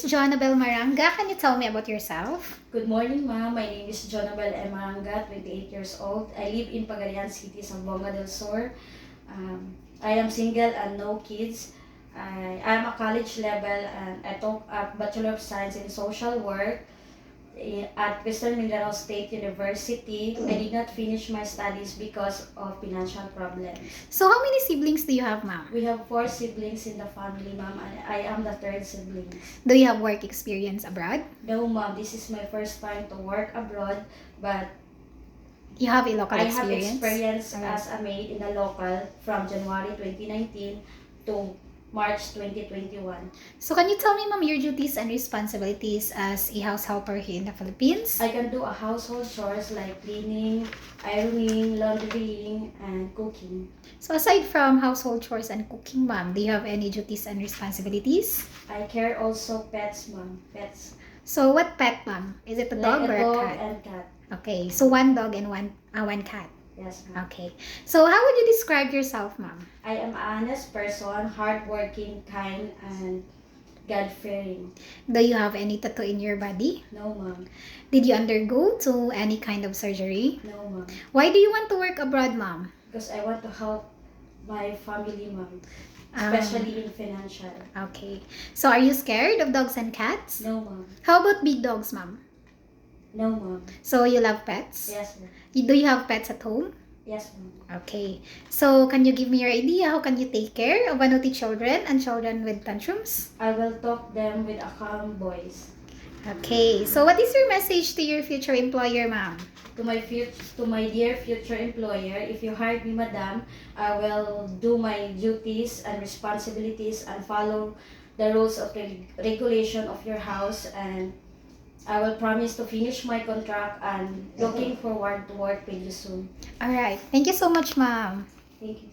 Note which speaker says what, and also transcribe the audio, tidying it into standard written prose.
Speaker 1: is Jonabel Maranga. Can you tell me about yourself?
Speaker 2: Good morning, ma'am. My name is Jonabel M. Maranga, 28 years old. I live in Pagadian City, Zamboanga del Sur. I am single and no kids. I am a college level and I took a Bachelor of Science in Social Work at Western Mindanao State University. I did not finish my studies because of financial problems.
Speaker 1: So how many siblings do you have, ma'am?
Speaker 2: We have 4 siblings in the family, ma'am, and I am the third sibling.
Speaker 1: Do you have work experience abroad?
Speaker 2: No, ma'am, this is my first time to work abroad, but
Speaker 1: You have a local
Speaker 2: I have
Speaker 1: experience?
Speaker 2: experience
Speaker 1: Alright.
Speaker 2: as a maid in the local from January 2019 to March 2021.
Speaker 1: So can you tell me, ma'am, your duties and responsibilities as a house helper here in the Philippines?
Speaker 2: I can do a household chores like cleaning, ironing, laundrying, and cooking.
Speaker 1: So aside from household chores and cooking, ma'am, do you have any duties and responsibilities?
Speaker 2: I care also pets, ma'am. Pets.
Speaker 1: So what pet, ma'am? Is it a dog
Speaker 2: Like
Speaker 1: or
Speaker 2: a
Speaker 1: a
Speaker 2: dog
Speaker 1: cat?
Speaker 2: and cat.
Speaker 1: Okay, so one dog and one cat.
Speaker 2: Yes, ma'am.
Speaker 1: Okay. So how would you describe yourself, ma'am?
Speaker 2: I am an honest person, hardworking, kind, and God-fearing.
Speaker 1: Do you have any tattoo in your body?
Speaker 2: No, ma'am.
Speaker 1: Did you undergo to any kind of surgery?
Speaker 2: No, ma'am.
Speaker 1: Why do you want to work abroad, ma'am?
Speaker 2: Because I want to help my family, ma'am. Especially in financial.
Speaker 1: Okay. So are you scared of dogs and cats?
Speaker 2: No, ma'am.
Speaker 1: How about big dogs, ma'am?
Speaker 2: No, ma'am.
Speaker 1: So you love pets?
Speaker 2: Yes, ma'am.
Speaker 1: Do you have pets at home?
Speaker 2: Yes, ma'am.
Speaker 1: Okay. So can you give me your idea how can you take care of naughty children and children with tantrums?
Speaker 2: I will talk them with a calm voice.
Speaker 1: Okay. So what is your message to your future employer, ma'am?
Speaker 2: To my dear future employer, if you hired me, madam, I will do my duties and responsibilities and follow the rules of the regulation of your house, and I will promise to finish my contract and looking forward to work with you soon.
Speaker 1: All right. Thank you so much, ma'am.
Speaker 2: Thank you.